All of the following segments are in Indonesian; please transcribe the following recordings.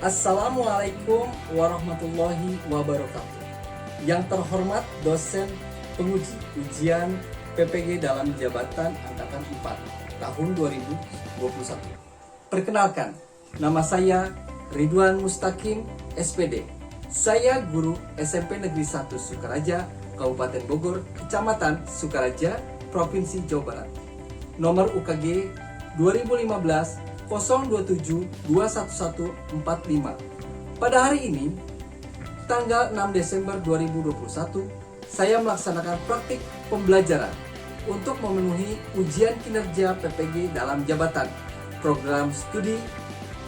Assalamualaikum warahmatullahi wabarakatuh. Yang terhormat dosen penguji ujian PPG dalam jabatan Angkatan 4 tahun 2021. Perkenalkan, nama saya Ridwan Mustaqim, SPD. Saya guru SMP Negeri 1 Sukaraja, Kabupaten Bogor, Kecamatan Sukaraja, Provinsi Jawa Barat. Nomor UKG 2015 027 21145. Pada hari ini, tanggal 6 Desember 2021, saya melaksanakan praktik pembelajaran untuk memenuhi ujian kinerja PPG dalam jabatan Program Studi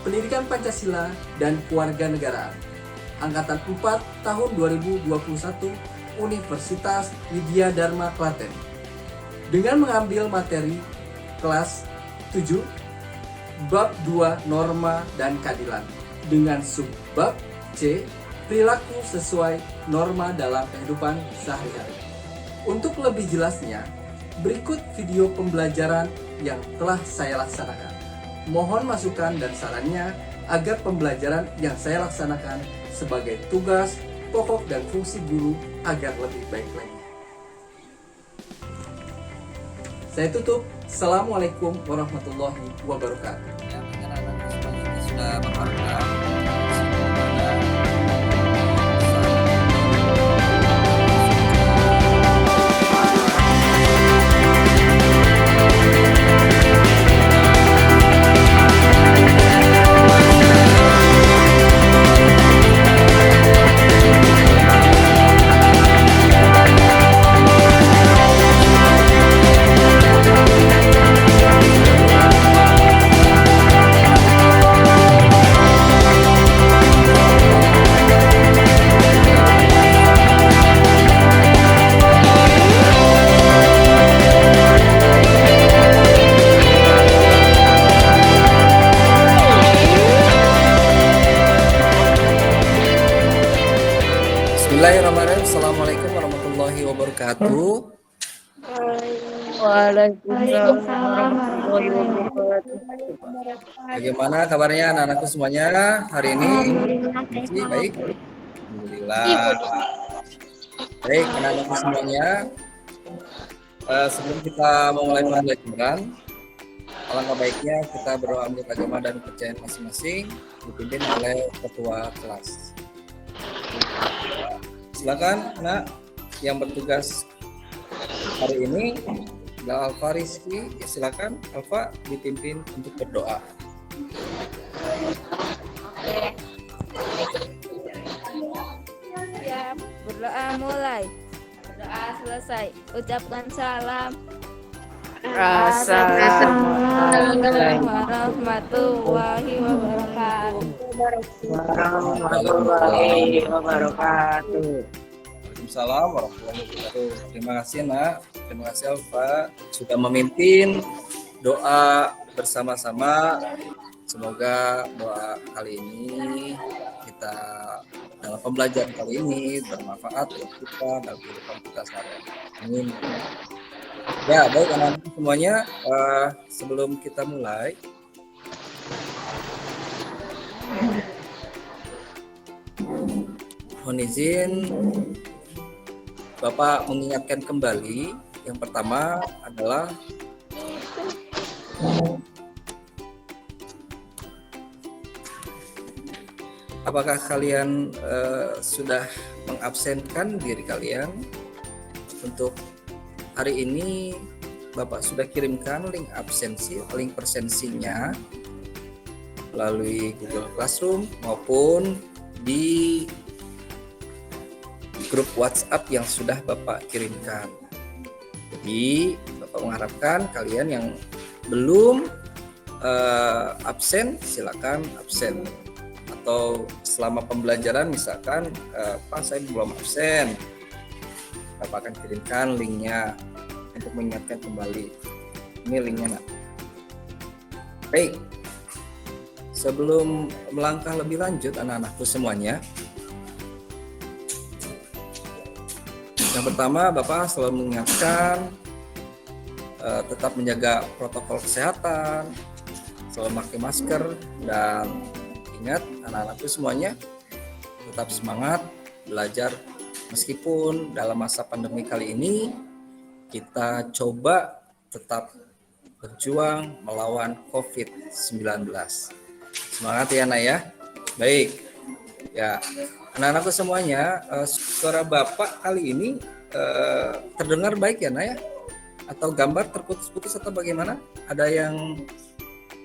Pendidikan Pancasila dan Kewarganegaraan Angkatan 4 tahun 2021 Universitas Widya Dharma Klaten dengan mengambil materi kelas 7 Bab 2 Norma dan Keadilan dengan subbab C Perilaku sesuai norma dalam kehidupan sehari-hari. Untuk lebih jelasnya, berikut video pembelajaran yang telah saya laksanakan. Mohon masukan dan sarannya agar pembelajaran yang saya laksanakan sebagai tugas, pokok, dan fungsi guru agar lebih baik lagi. Saya tutup. Assalamualaikum warahmatullahi wabarakatuh. Ya, anak-anak semuanya sudah berharga. Bismillahirrahmanirrahim. Assalamualaikum warahmatullahi wabarakatuh. Waalaikumsalam warahmatullahi wabarakatuh. Bagaimana kabarnya anak-anakku semuanya hari ini? Baik? Alhamdulillah. Baik, anak-anakku semuanya. Sebelum kita memulai pembelajaran, alangkah baiknya kita berdoa menurut agama dan kepercayaan masing-masing, dipimpin oleh ketua kelas. Silakan nak yang bertugas hari ini adalah Alfa Rizky. Silakan Alfa dipimpin untuk berdoa. Siap, berdoa mulai. Berdoa selesai. Ucapkan salam. Assalamualaikum warahmatullahi wabarakatuh. Warahmatullahi wabarakatuh. Waalaikumsalam warahmatullahi wabarakatuh. Terima kasih nak, terima kasih Alfa sudah memimpin doa bersama-sama. Semoga doa kali ini kita dalam pembelajaran kali ini bermanfaat untuk kita dalam kehidupan kita sehari-hari. Amin. Ya, baik anak-anak semuanya, sebelum kita mulai, mohon izin Bapak mengingatkan kembali. Yang pertama adalah apakah kalian sudah mengabsenkan diri kalian? Untuk hari ini Bapak sudah kirimkan link absensi, link presensinya melalui Google Classroom maupun di grup WhatsApp yang sudah Bapak kirimkan. Jadi Bapak mengharapkan kalian yang belum absen silakan absen, atau selama pembelajaran misalkan Pak saya belum absen, Bapak akan kirimkan linknya untuk mengingatkan kembali. Ini linknya nak. Baik, sebelum melangkah lebih lanjut anak-anakku semuanya, yang pertama Bapak selalu mengingatkan tetap menjaga protokol kesehatan, selalu pakai masker, dan Ingat anak-anakku semuanya tetap semangat belajar meskipun dalam masa pandemi kali ini kita coba tetap berjuang melawan COVID-19. Semangat ya Nak ya. Baik. Ya, anak-anakku semuanya, suara Bapak kali ini terdengar baik ya Nak ya? Atau gambar terputus-putus atau bagaimana? Ada yang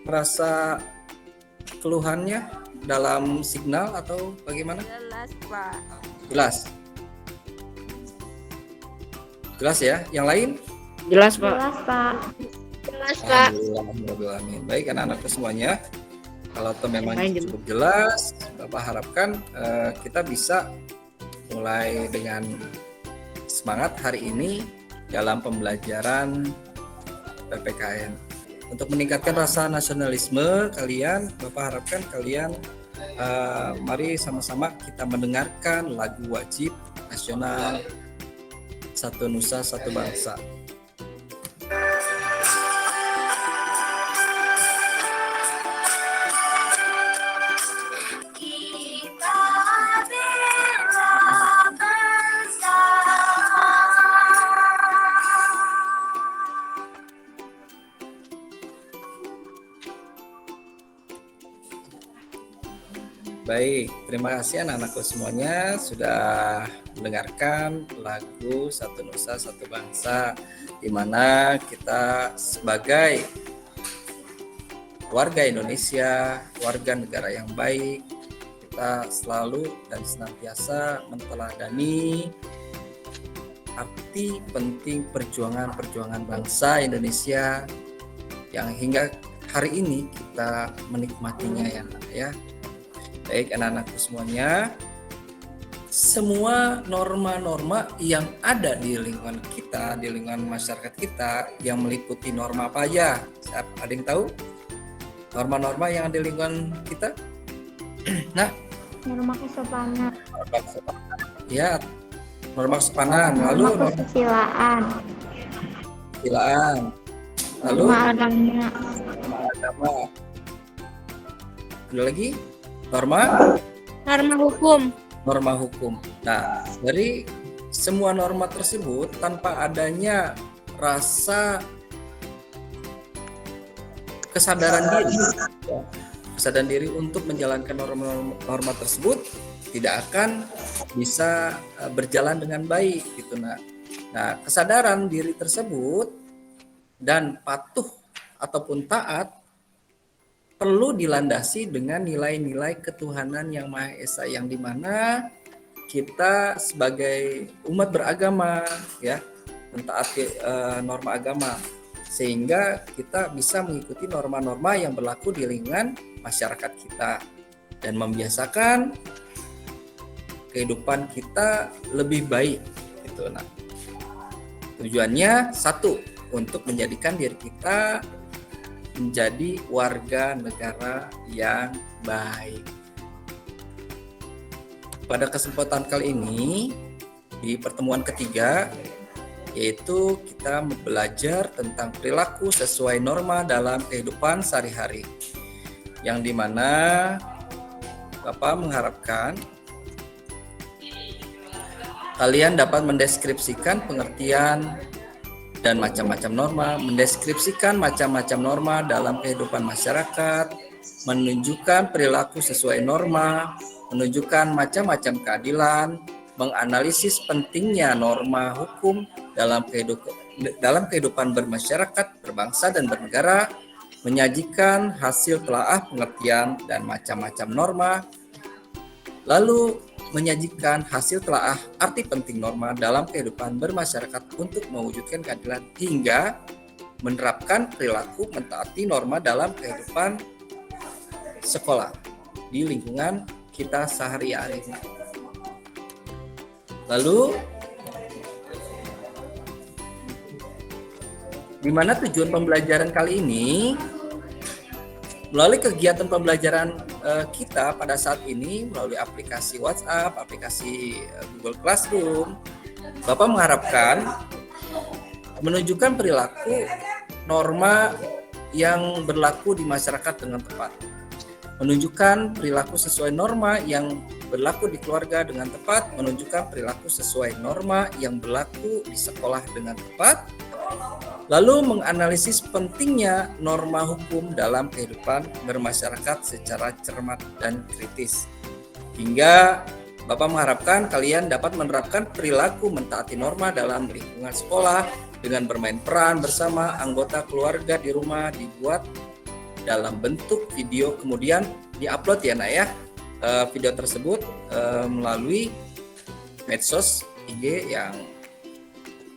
merasa keluhannya dalam signal atau bagaimana? Jelas, Pak. Jelas. Jelas ya. Yang lain? Jelas, Pak. Jelas, Pak. Jelas, Pak. Alhamdulillah. Baik anak-anak semuanya. Kalau itu memang Main cukup jelas, Bapak harapkan kita bisa mulai dengan semangat hari ini dalam pembelajaran PPKN. Untuk meningkatkan rasa nasionalisme kalian, Bapak harapkan kalian mari sama-sama kita mendengarkan lagu wajib nasional Satu Nusa Satu Bangsa. Baik, terima kasih anak-anakku semuanya sudah mendengarkan lagu Satu Nusa Satu Bangsa, di mana kita sebagai warga Indonesia, warga negara yang baik, kita selalu dan senantiasa menteladani arti penting perjuangan bangsa Indonesia yang hingga hari ini kita menikmatinya ya. Baik anak-anakku semuanya, semua norma-norma yang ada di lingkungan kita, di lingkungan masyarakat kita yang meliputi norma apa aja? Ada yang tahu? Norma-norma yang ada di lingkungan kita? Nah, Norma kesopanan. ya, norma kesopanan, lalu Norma kesusilaan. kesusilaan, lalu Norma agama. norma agama. Ada lagi? Norma hukum. norma hukum. Nah, dari semua norma tersebut tanpa adanya rasa kesadaran diri untuk menjalankan norma tersebut tidak akan bisa berjalan dengan baik gitu. Nah, kesadaran diri tersebut dan patuh ataupun taat perlu dilandasi dengan nilai-nilai ketuhanan yang Maha Esa, yang dimana kita sebagai umat beragama ya mentaati norma agama, sehingga kita bisa mengikuti norma-norma yang berlaku di lingkungan masyarakat kita dan membiasakan kehidupan kita lebih baik gitu. Nah, tujuannya satu, untuk menjadikan diri kita menjadi warga negara yang baik. Pada kesempatan kali ini, di pertemuan ketiga, yaitu kita belajar tentang perilaku sesuai norma dalam kehidupan sehari-hari, yang dimana Bapak mengharapkan kalian dapat mendeskripsikan pengertian dan macam-macam norma, mendeskripsikan macam-macam norma dalam kehidupan masyarakat, menunjukkan perilaku sesuai norma, menunjukkan macam-macam keadilan, menganalisis pentingnya norma hukum dalam kehidupan bermasyarakat, berbangsa dan bernegara, menyajikan hasil telaah pengertian dan macam-macam norma, lalu menyajikan hasil telaah arti penting norma dalam kehidupan bermasyarakat untuk mewujudkan keadilan, hingga menerapkan perilaku mentaati norma dalam kehidupan sekolah di lingkungan kita sehari-hari. Lalu, di mana tujuan pembelajaran kali ini? Melalui kegiatan pembelajaran kita pada saat ini melalui aplikasi WhatsApp, aplikasi Google Classroom, Bapak mengharapkan menunjukkan perilaku norma yang berlaku di masyarakat dengan tepat. menunjukkan perilaku sesuai norma yang berlaku di keluarga dengan tepat, menunjukkan perilaku sesuai norma yang berlaku di sekolah dengan tepat, lalu menganalisis pentingnya norma hukum dalam kehidupan bermasyarakat secara cermat dan kritis. Hingga Bapak mengharapkan kalian dapat menerapkan perilaku mentaati norma dalam lingkungan sekolah dengan bermain peran bersama anggota keluarga di rumah, dibuat dalam bentuk video kemudian diupload ya nak ya, video tersebut melalui medsos IG yang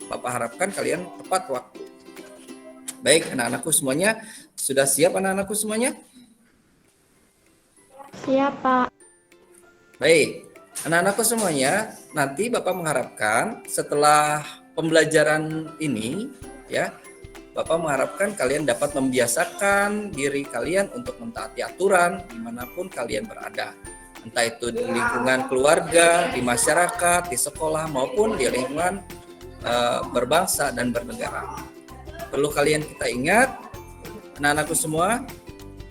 Bapak harapkan kalian tepat waktu. Baik anak-anakku semuanya, sudah siap anak-anakku semuanya? Siap, Pak. Baik, anak-anakku semuanya, nanti Bapak mengharapkan setelah pembelajaran ini ya, Bapak mengharapkan kalian dapat membiasakan diri kalian untuk mentaati aturan dimanapun kalian berada. Entah itu di lingkungan keluarga, di masyarakat, di sekolah, maupun di lingkungan berbangsa dan bernegara. Perlu kalian kita ingat, anak-anakku semua,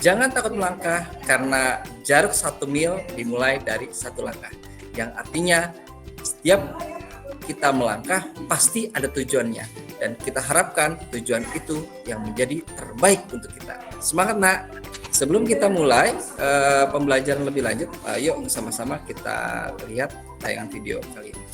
jangan takut melangkah karena jarak 1 mil dimulai dari 1 langkah. Yang artinya setiap kita melangkah pasti ada tujuannya dan kita harapkan tujuan itu yang menjadi terbaik untuk kita. Semangat nak! Sebelum kita mulai pembelajaran lebih lanjut, yuk sama-sama kita lihat tayangan video kali ini.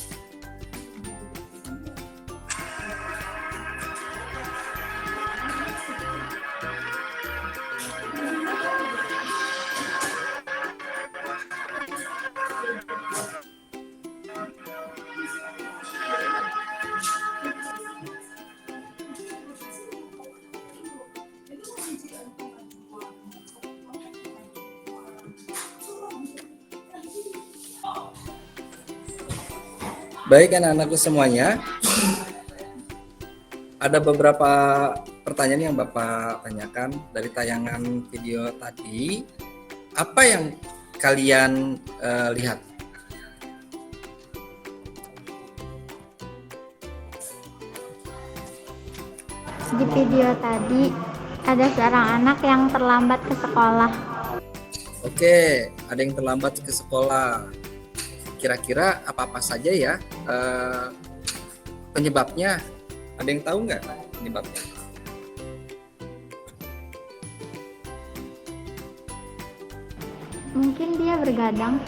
Baik anak-anakku semuanya, ada beberapa pertanyaan yang Bapak tanyakan dari tayangan video tadi. Apa yang kalian lihat? Di video tadi ada seorang anak yang terlambat ke sekolah. Oke, ada yang terlambat ke sekolah. Kira-kira apa-apa saja ya penyebabnya? Ada yang tahu nggak penyebabnya? Mungkin dia bergadang,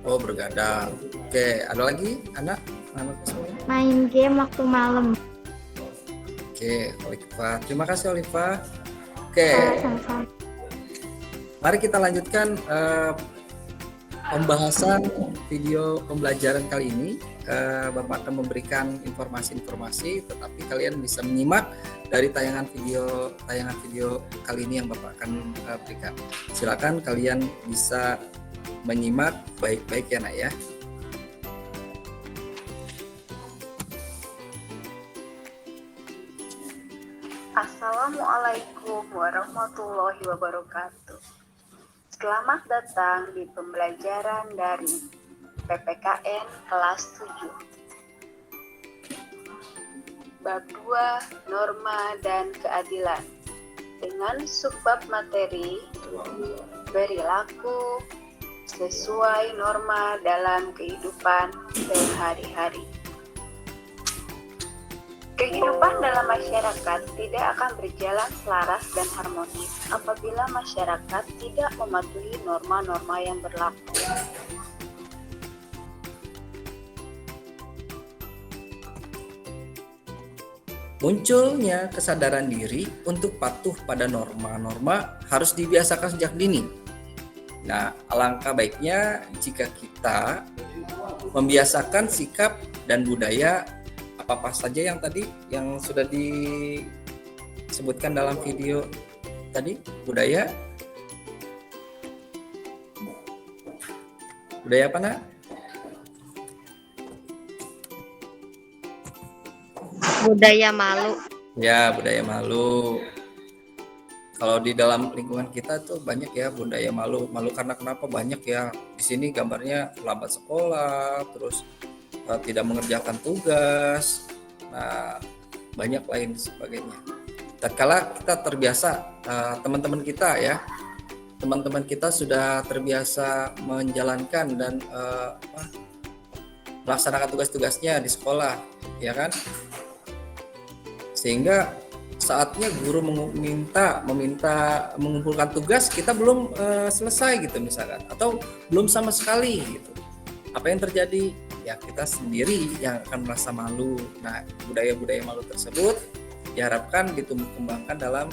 Oh, bergadang. Oke, ada lagi anak semuanya? main game waktu malam. Oke, Oliva. Terima kasih Oliva. Oke, Sama-sama. mari kita lanjutkan pembahasan video pembelajaran kali ini. Bapak akan memberikan informasi-informasi, tetapi kalian bisa menyimak dari tayangan video kali ini yang Bapak akan berikan. Silakan kalian bisa menyimak baik-baik ya nak ya. Assalamualaikum warahmatullahi wabarakatuh. Selamat datang di pembelajaran dari PPKN kelas 7. Bab 2, Norma dan Keadilan. Dengan subbab materi, perilaku sesuai norma dalam kehidupan sehari-hari. Kehidupan dalam masyarakat tidak akan berjalan selaras dan harmonis apabila masyarakat tidak mematuhi norma-norma yang berlaku. Munculnya kesadaran diri untuk patuh pada norma-norma harus dibiasakan sejak dini. Nah, alangkah baiknya jika kita membiasakan sikap dan budaya apa saja yang tadi yang sudah disebutkan dalam video tadi. Budaya apa nak? Budaya malu. Ya, budaya malu. Kalau di dalam lingkungan kita tuh banyak ya budaya malu. Malu karena kenapa? Banyak ya. Di sini gambarnya lambat sekolah, terus tidak mengerjakan tugas, nah banyak lain sebagainya. Tatkala kita terbiasa, teman-teman kita ya teman-teman kita sudah terbiasa menjalankan dan melaksanakan tugas-tugasnya di sekolah, ya kan? Sehingga saatnya guru meminta mengumpulkan tugas, kita belum selesai gitu misalkan, atau belum sama sekali gitu. Apa yang terjadi? Ya kita sendiri yang akan merasa malu. Nah, budaya-budaya malu tersebut diharapkan ditumbuh kembangkan dalam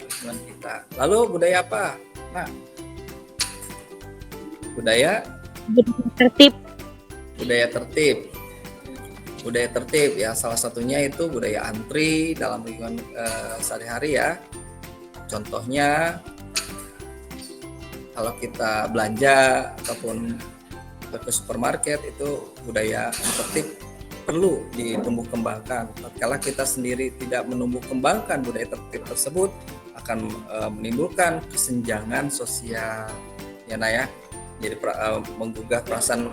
lingkungan kita. Lalu budaya apa? Nah, budaya Tertib. Budaya tertib ya, salah satunya itu budaya antri dalam lingkungan sehari-hari ya. Contohnya kalau kita belanja ataupun ke supermarket, itu budaya tertib perlu ditumbuh kembangkan. Tatkala kita sendiri tidak menumbuh kembangkan budaya tertib tersebut, akan menimbulkan kesenjangan sosial ya nah ya. Jadi menggugah perasaan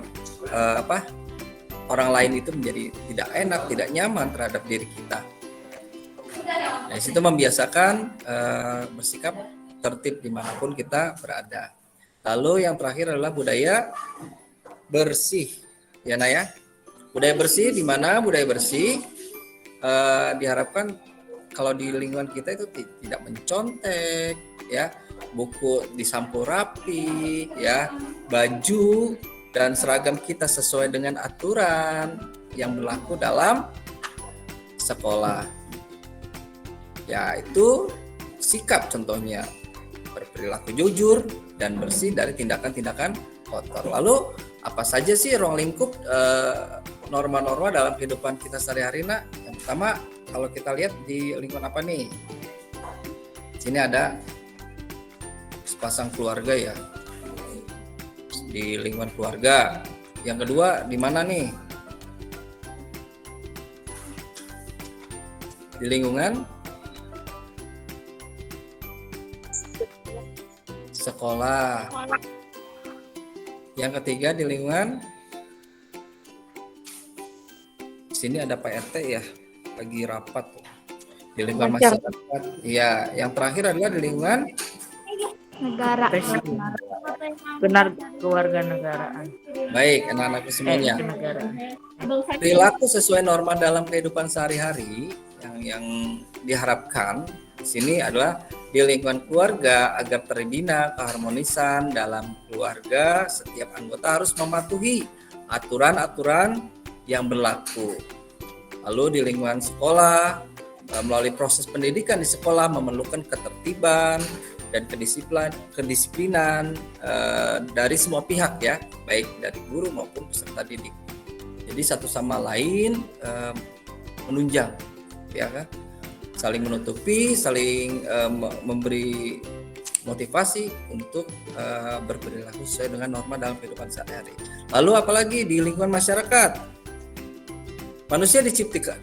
orang lain itu menjadi tidak enak, tidak nyaman terhadap diri kita. Nah, di situ membiasakan bersikap tertib dimanapun kita berada. Lalu yang terakhir adalah budaya bersih, ya nah ya. Budaya bersih di mana budaya bersih diharapkan kalau di lingkungan kita itu tidak mencontek, ya, buku disampul rapi, ya, baju dan seragam kita sesuai dengan aturan yang berlaku dalam sekolah. Ya, itu sikap contohnya berperilaku jujur dan bersih dari tindakan-tindakan kotor. Lalu apa saja sih ruang lingkup norma-norma dalam kehidupan kita sehari-hari? Nah, yang pertama kalau kita lihat di lingkungan apa nih? Sini ada sepasang keluarga ya, di lingkungan keluarga. Yang kedua di mana nih? Di lingkungan sekolah. Yang ketiga di lingkungan, sini ada Pak RT ya, lagi rapat di lingkungan masyarakat. Iya, yang terakhir adalah di lingkungan negara. Benar, keluarga negaraan. baik anak-anakku semuanya. Kenegaraan. Perilaku sesuai norma dalam kehidupan sehari-hari yang diharapkan di sini adalah di lingkungan keluarga agar terbina keharmonisan dalam keluarga. Setiap anggota harus mematuhi aturan-aturan yang berlaku. Lalu di lingkungan sekolah, melalui proses pendidikan di sekolah memerlukan ketertiban dan kedisiplinan dari semua pihak ya, baik dari guru maupun peserta didik. Jadi satu sama lain menunjang, ya kan? Saling menutupi, saling memberi motivasi untuk berperilaku sesuai dengan norma dalam kehidupan sehari-hari. Lalu apalagi di lingkungan masyarakat, manusia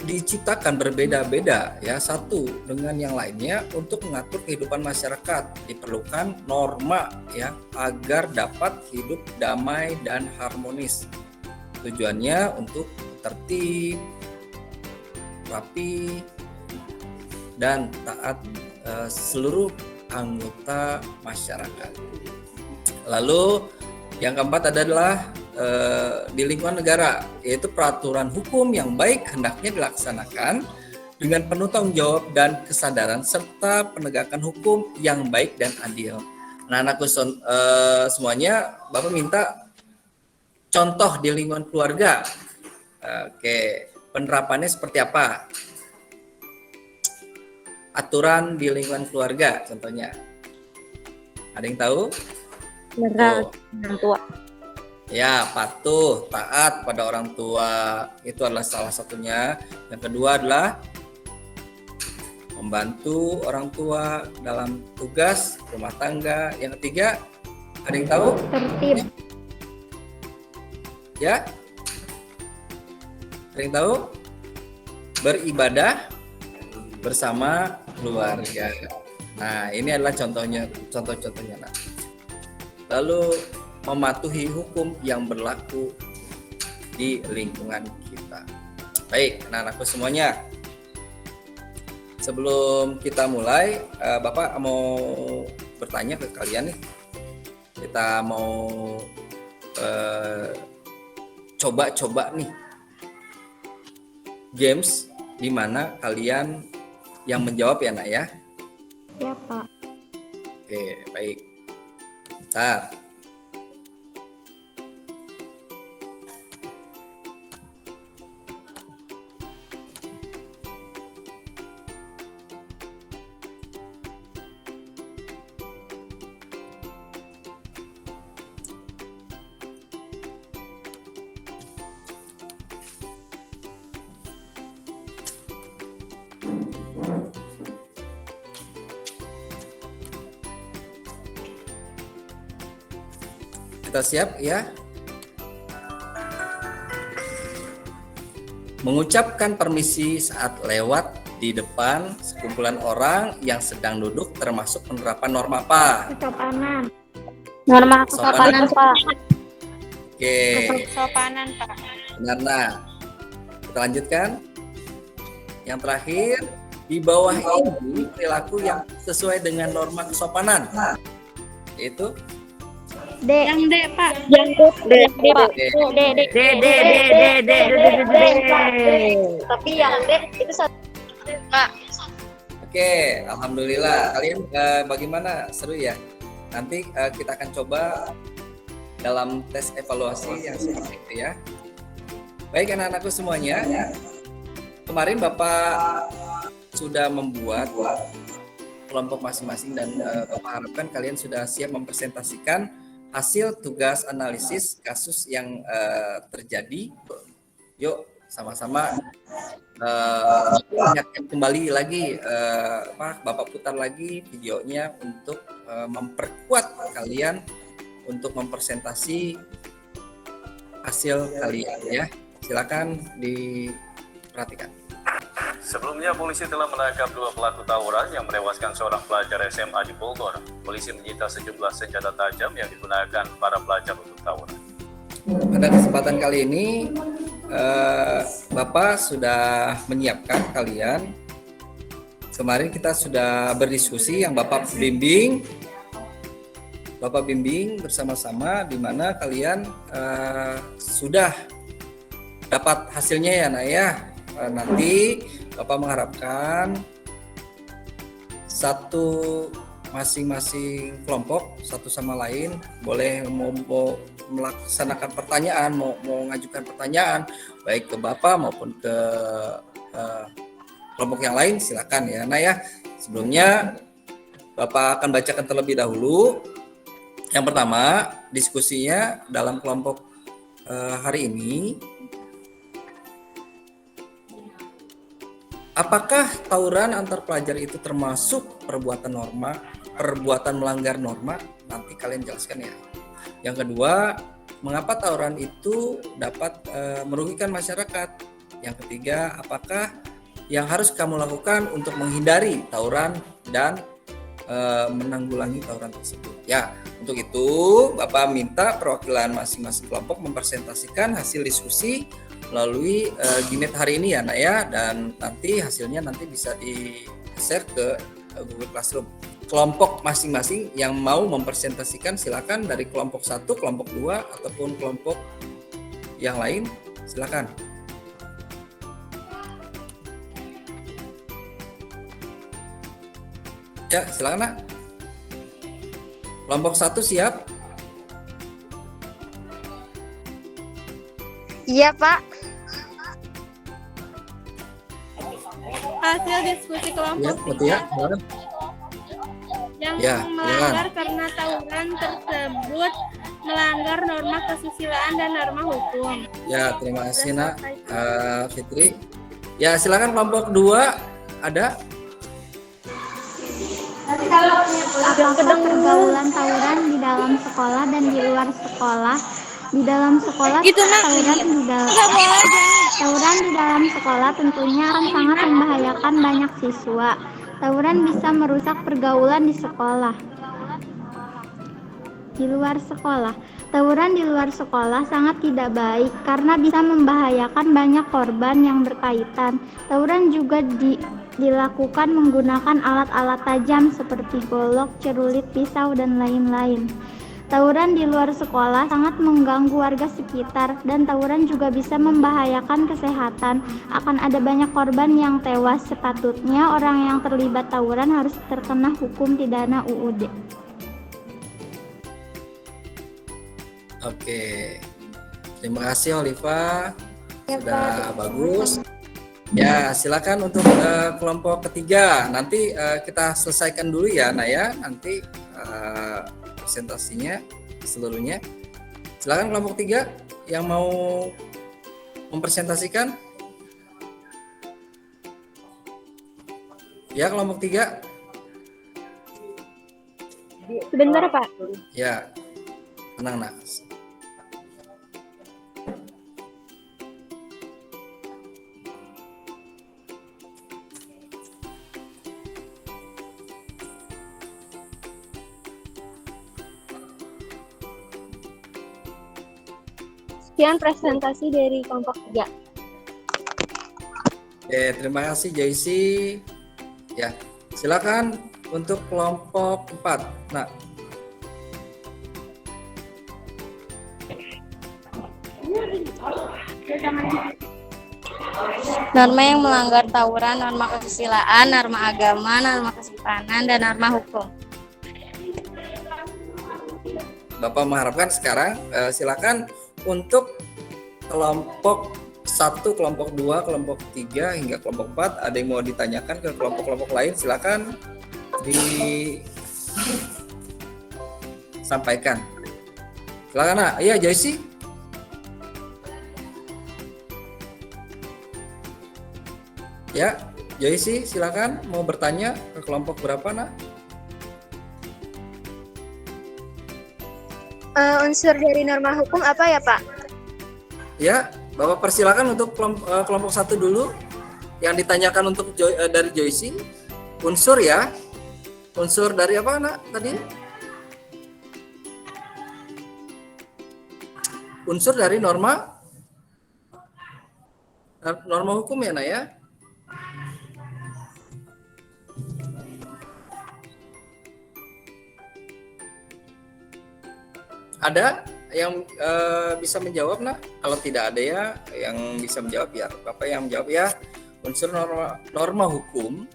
diciptakan berbeda-beda ya, satu dengan yang lainnya. Untuk mengatur kehidupan masyarakat diperlukan norma ya, agar dapat hidup damai dan harmonis. Tujuannya untuk tertib, rapi, dan taat seluruh anggota masyarakat. Lalu yang keempat adalah di lingkungan negara, yaitu peraturan hukum yang baik hendaknya dilaksanakan dengan penuh tanggung jawab dan kesadaran serta penegakan hukum yang baik dan adil. Nah, anakku semuanya, Bapak minta contoh di lingkungan keluarga. Oke, penerapannya seperti apa? Aturan di lingkungan keluarga contohnya. Ada yang tahu? Negara orang tua. Ya, patuh, taat pada orang tua. Itu adalah salah satunya. Yang kedua adalah membantu orang tua dalam tugas rumah tangga. Yang ketiga, ada yang tahu? Tertib. Ya? Ada yang tahu? Beribadah bersama keluarga. Nah, ini adalah contoh-contohnya. Nah. Lalu mematuhi hukum yang berlaku di lingkungan kita. Baik, anak-anakku semuanya. Sebelum kita mulai, Bapak mau bertanya ke kalian nih. kita mau coba-coba nih games di mana kalian yang menjawab ya nak ya. Ya, Pak. Oke, baik. Bentar. Kita siap ya. Mengucapkan permisi saat lewat di depan sekumpulan orang yang sedang duduk termasuk penerapan norma apa? Kesopanan. Norma Kesopanan, Pak. Oke, Kesopanan, Pak. benar nah. Kita lanjutkan. Yang terakhir, di bawah ini perilaku yang sesuai dengan norma kesopanan. Yaitu D. Yang D, Pak. Yang D, Pak. D. Tapi yang D itu satu. Pak. Oke, alhamdulillah. Kalian bagaimana? Seru ya? Nanti kita akan coba dalam tes evaluasi yang seperti itu ya. Baik anak-anakku semuanya. Kemarin Bapak sudah membuat kelompok masing-masing dan Bapak harapkan kalian sudah siap mempresentasikan hasil tugas analisis kasus yang terjadi. Yuk sama-sama ingatkan kembali lagi Bapak putar lagi videonya untuk memperkuat kalian untuk mempresentasi hasil kalian ya. Silakan diperhatikan. Sebelumnya, polisi telah menangkap 2 pelaku tawuran yang menewaskan seorang pelajar SMA di Bogor. Polisi menyita sejumlah senjata tajam yang digunakan para pelajar untuk tawuran. Pada kesempatan kali ini, Bapak sudah menyiapkan kalian. Kemarin kita sudah berdiskusi yang Bapak bimbing bersama-sama di mana kalian sudah dapat hasilnya ya nak ya. Nanti Bapak mengharapkan satu masing-masing kelompok satu sama lain boleh mau melaksanakan pertanyaan, mau mengajukan pertanyaan baik ke Bapak maupun ke kelompok yang lain, silakan ya nah ya. Sebelumnya Bapak akan bacakan terlebih dahulu. Yang pertama, diskusinya dalam kelompok hari ini. Apakah tawuran antar pelajar itu termasuk perbuatan melanggar norma? Nanti kalian jelaskan ya. Yang kedua, mengapa tawuran itu dapat merugikan masyarakat? Yang ketiga, apakah yang harus kamu lakukan untuk menghindari tawuran dan menanggulangi tawuran tersebut? Ya, untuk itu Bapak minta perwakilan masing-masing kelompok mempresentasikan hasil diskusi melalui Gmeet hari ini ya nak ya, dan nanti hasilnya nanti bisa di-share ke Google Classroom. Kelompok masing-masing yang mau mempresentasikan silakan, dari kelompok 1, kelompok 2 ataupun kelompok yang lain silakan. Ya, silakan nak. Kelompok 1 siap? Iya, Pak. Hasil diskusi kelompok Ya, yang Ya, melanggar karena tawuran tersebut melanggar norma kesusilaan dan norma hukum. Ya, terima kasih nak Fitri. Ya, silakan kelompok 2 ada. Apakah pergaulan tawuran di dalam sekolah dan di luar sekolah? Di dalam sekolah, tawuran di dalam sekolah tentunya akan sangat membahayakan banyak siswa. Tawuran bisa merusak pergaulan di sekolah. Di luar sekolah, tawuran di luar sekolah sangat tidak baik karena bisa membahayakan banyak korban yang berkaitan. Tawuran juga dilakukan menggunakan alat-alat tajam seperti golok, celurit, pisau, dan lain-lain. Tawuran di luar sekolah sangat mengganggu warga sekitar dan tawuran juga bisa membahayakan kesehatan. Akan ada banyak korban yang tewas. Sepatutnya orang yang terlibat tawuran harus terkena hukum pidana UUD. Oke. Terima kasih Oliva. Sudah bagus. Ya, silakan untuk kelompok ketiga. Nanti kita selesaikan dulu ya, Naya. Nanti presentasinya seluruhnya. Silakan kelompok 3 yang mau mempresentasikan. Ya, kelompok 3. Sebentar, Pak. Ya, tenang, Nak. Sekian presentasi dari kelompok 3. Oke, terima kasih Joyce. Ya, silakan untuk kelompok 4. Nah, norma yang melanggar tawuran, norma kesusilaan, norma agama, norma kesimpanan, dan norma hukum. Bapak mengharapkan sekarang silakan untuk kelompok 1, kelompok 2, kelompok 3 hingga kelompok 4 ada yang mau ditanyakan ke kelompok-kelompok lain, silakan disampaikan. Silakan, Nak. Iya, Joyce. Ya, Joyce, silakan mau bertanya ke kelompok berapa, Nak? Unsur dari norma hukum apa ya, Pak? Ya, Bapak persilakan untuk kelompok 1 dulu yang ditanyakan untuk dari Joyce. Unsur ya. Unsur dari apa, Nak, tadi? Unsur dari norma hukum ya, Nak ya? Ada yang bisa menjawab, Nak? Kalau tidak ada ya yang bisa menjawab, ya Bapak yang menjawab ya. Unsur norma hukum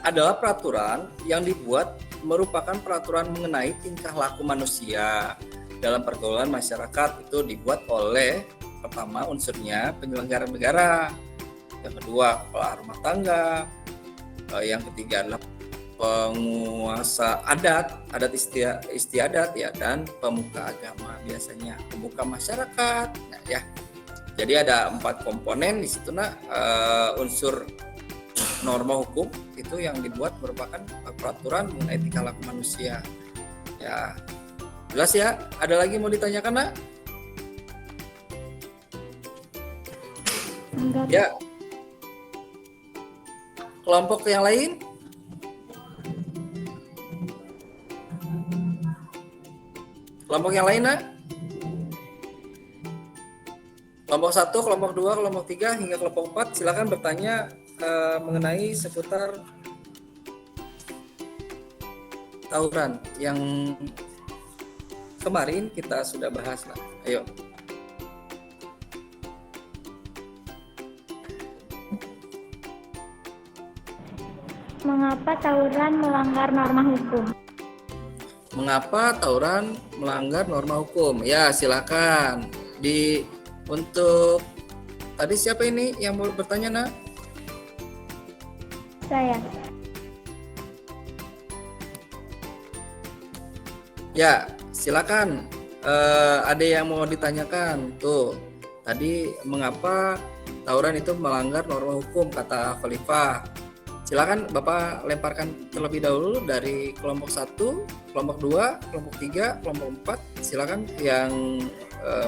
adalah peraturan yang dibuat merupakan peraturan mengenai tingkah laku manusia dalam pergaulan masyarakat. Itu dibuat oleh, pertama unsurnya penyelenggara negara, yang kedua kepala rumah tangga, yang ketiga adalah penguasa adat istiadat ya, dan pemuka agama, biasanya pemuka masyarakat. Nah, ya. Jadi ada 4 komponen di situ, Nak. Unsur norma hukum itu yang dibuat merupakan peraturan mengenai tingkah laku manusia. Ya. Jelas ya? Ada lagi mau ditanyakan, Nak? Enggak. Ya. Kelompok yang lain? Kelompok yang lain, Nak? Kelompok 1, kelompok 2, kelompok 3 hingga kelompok 4 silakan bertanya mengenai seputar tawuran yang kemarin kita sudah bahas, Nak. Ayo. Mengapa tawuran melanggar norma hukum? Mengapa tawuran melanggar norma hukum? Ya, silakan. Untuk tadi siapa ini yang mau bertanya, Nak? Saya. Ya, silakan. Ada yang mau ditanyakan. Tuh, tadi mengapa tawuran itu melanggar norma hukum, kata Khalifah. Silakan Bapak lemparkan terlebih dahulu dari kelompok 1, kelompok 2, kelompok 3, kelompok 4. Silakan yang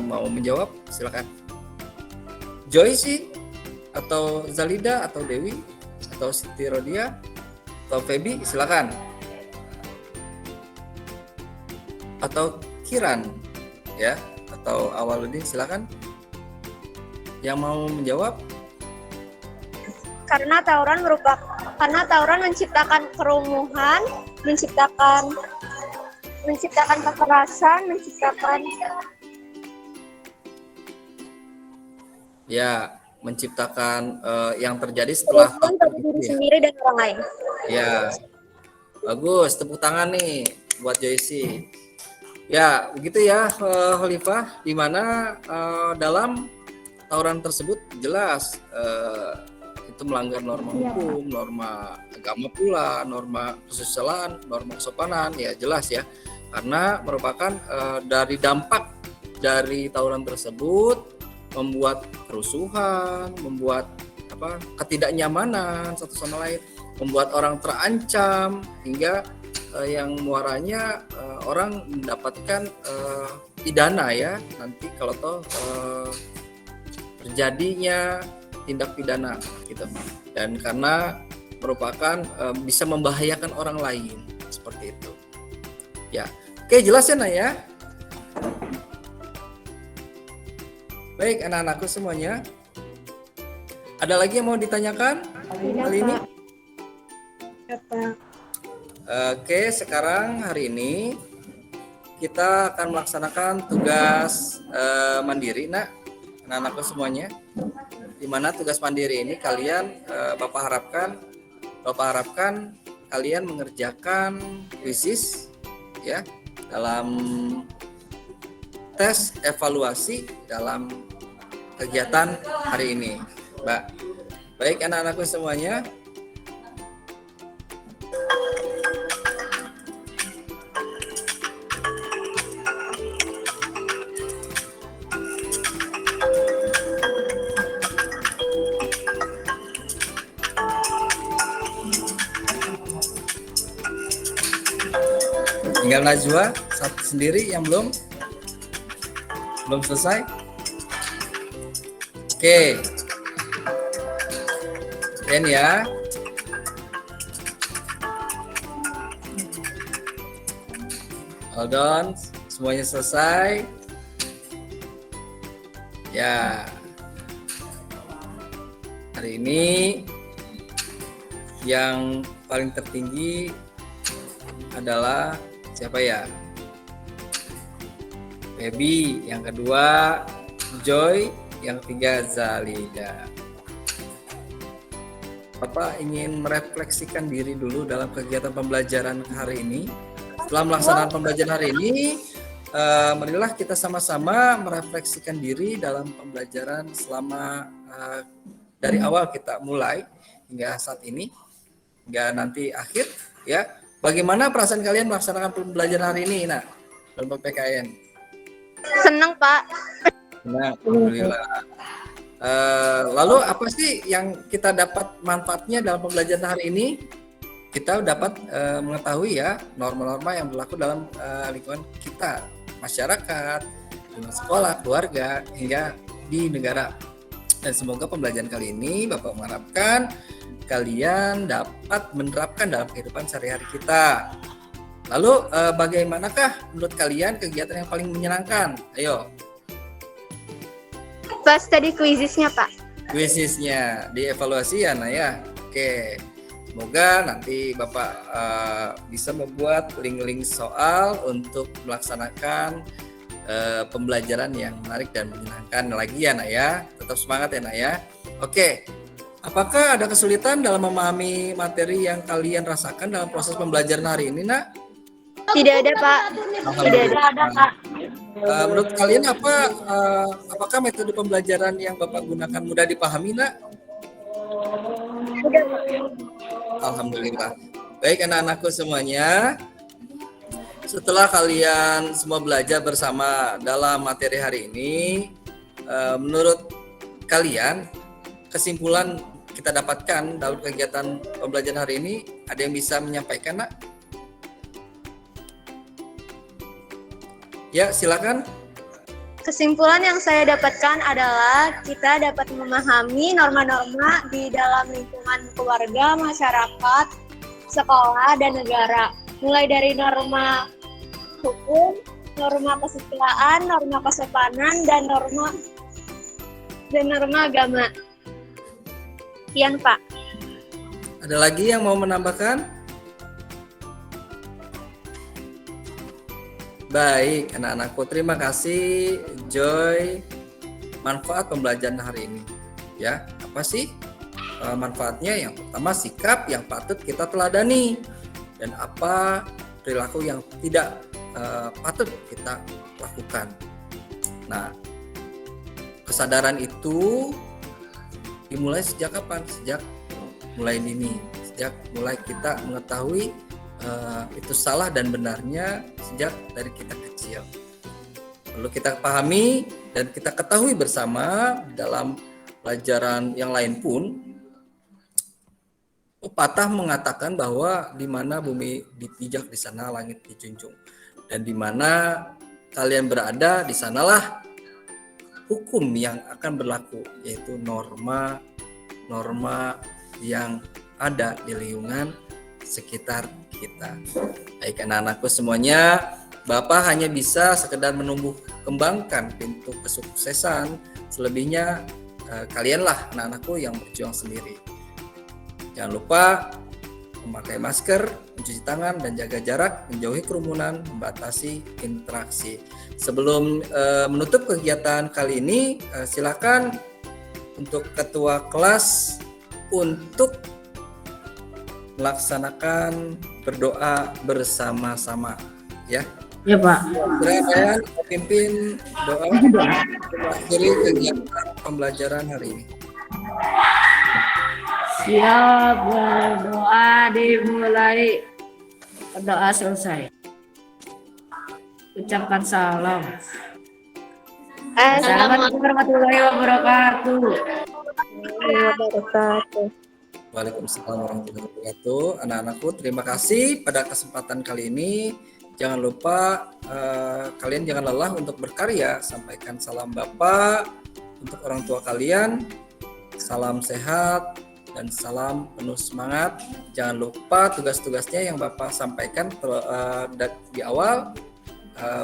mau menjawab, silakan. Joyce atau Zalida atau Dewi atau Siti Rodia atau Feby, silakan. Atau Kiran ya, atau Awaludin, silakan. Yang mau menjawab? Karena tawuran menciptakan kerumunan, menciptakan menciptakan kekerasan, menciptakan Ya, menciptakan yang terjadi setelah kerusuhan bagi diri ya. sendiri dan orang lain. Ya, bagus. Tepuk tangan nih buat Joyce. Ya, begitu ya, Khalifah. Di mana dalam tawuran tersebut jelas itu melanggar norma hukum, norma agama pula, norma kesusilaan, norma kesopanan. Ya, jelas ya. Karena merupakan dari dampak dari tawuran tersebut membuat kerusuhan, membuat ketidaknyamanan satu sama lain, membuat orang terancam hingga yang muaranya orang mendapatkan pidana ya nanti kalau toh terjadinya tindak pidana gitu. Dan karena merupakan bisa membahayakan orang lain seperti itu. Ya, oke jelas ya Naya. Baik anak-anakku semuanya, ada lagi yang mau ditanyakan kali ini? Oke, sekarang hari ini kita akan melaksanakan tugas mandiri, anak-anakku semuanya. Di mana tugas mandiri ini kalian Bapak harapkan kalian mengerjakan kuisis ya dalam tes evaluasi dalam kegiatan hari ini, Mbak. Baik anak-anakku semuanya. Tinggal Najwa satu sendiri yang belum selesai. Oke. Dan ya. Hold on, semuanya selesai. Ya. Hari ini yang paling tertinggi adalah siapa ya? Baby, yang kedua Joy, yang ketiga Zalida. Bapak ingin merefleksikan diri dulu dalam kegiatan pembelajaran hari ini. Setelah melaksanakan pembelajaran hari ini, marilah kita sama-sama merefleksikan diri dalam pembelajaran selama dari awal kita mulai hingga saat ini, hingga nanti akhir ya. Bagaimana perasaan kalian melaksanakan pembelajaran hari ini, dalam PPKN? Senang, Pak. Nah, alhamdulillah. Lalu apa sih yang kita dapat manfaatnya dalam pembelajaran hari ini? Kita dapat mengetahui ya norma-norma yang berlaku dalam lingkungan kita, masyarakat, sekolah, keluarga, hingga di negara. Dan semoga pembelajaran kali ini Bapak mengharapkan kalian dapat menerapkan dalam kehidupan sehari-hari kita. Lalu bagaimanakah menurut kalian kegiatan yang paling menyenangkan? Ayo. Pas tadi kuisisnya, Pak. Kuisisnya dievaluasi ya, ya. Oke. Semoga nanti Bapak bisa membuat link-link soal untuk melaksanakan pembelajaran yang menarik dan menyenangkan lagi ya, ya. Tetap semangat ya, ya. Oke. Apakah ada kesulitan dalam memahami materi yang kalian rasakan dalam proses pembelajaran hari ini, Tidak ada, Pak. Tidak ada, Pak. Menurut kalian apakah metode pembelajaran yang Bapak gunakan mudah dipahami, Alhamdulillah. Baik anak-anakku semuanya, setelah kalian semua belajar bersama dalam materi hari ini, menurut kalian kesimpulan kita dapatkan dalam kegiatan pembelajaran hari ini, ada yang bisa menyampaikan, Ya, silakan. Kesimpulan yang saya dapatkan adalah kita dapat memahami norma-norma di dalam lingkungan keluarga, masyarakat, sekolah, dan negara. Mulai dari norma hukum, norma kesusilaan, norma kesopanan, dan norma agama. Sekian, Pak. Ada lagi yang mau menambahkan? Baik, anak-anakku, terima kasih Joy. Manfaat pembelajaran hari ini, ya, apa sih manfaatnya? Yang pertama, sikap yang patut kita teladani, dan apa perilaku yang tidak patut kita lakukan. Nah, kesadaran itu dimulai sejak kapan? Sejak mulai dini, sejak mulai kita mengetahui itu salah dan benarnya sejak dari kita kecil. Perlu kita pahami dan kita ketahui bersama dalam pelajaran yang lain pun, pepatah mengatakan bahwa di mana bumi dipijak di sana langit dijunjung, dan di mana kalian berada di sanalah hukum yang akan berlaku, yaitu norma yang ada di lingkungan sekitar kita. Baik anak-anakku semuanya, Bapak hanya bisa sekedar menumbuh kembangkan pintu kesuksesan, selebihnya kalianlah anak-anakku yang berjuang sendiri. Jangan lupa memakai masker, mencuci tangan, dan jaga jarak, menjauhi kerumunan, membatasi interaksi. Sebelum menutup kegiatan kali ini, silakan untuk ketua kelas untuk melaksanakan berdoa bersama-sama, ya. Ya Pak. Saya pimpin doa mengakhiri kegiatan pembelajaran hari ini. Siap, berdoa dimulai, berdoa selesai. Ucapkan salam. Assalamualaikum warahmatullahi wabarakatuh. Waalaikumsalam warahmatullahi wabarakatuh. Anak-anakku, terima kasih pada kesempatan kali ini. Jangan lupa kalian jangan lelah untuk berkarya. Sampaikan salam Bapak untuk orang tua kalian. Salam sehat dan salam penuh semangat. Jangan lupa tugas-tugasnya yang Bapak sampaikan di awal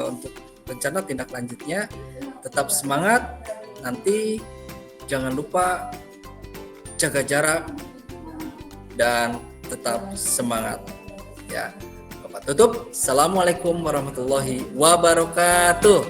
untuk rencana tindak lanjutnya. Tetap semangat. Nanti jangan lupa jaga jarak dan tetap semangat, ya. Bapak tutup. Assalamualaikum warahmatullahi wabarakatuh.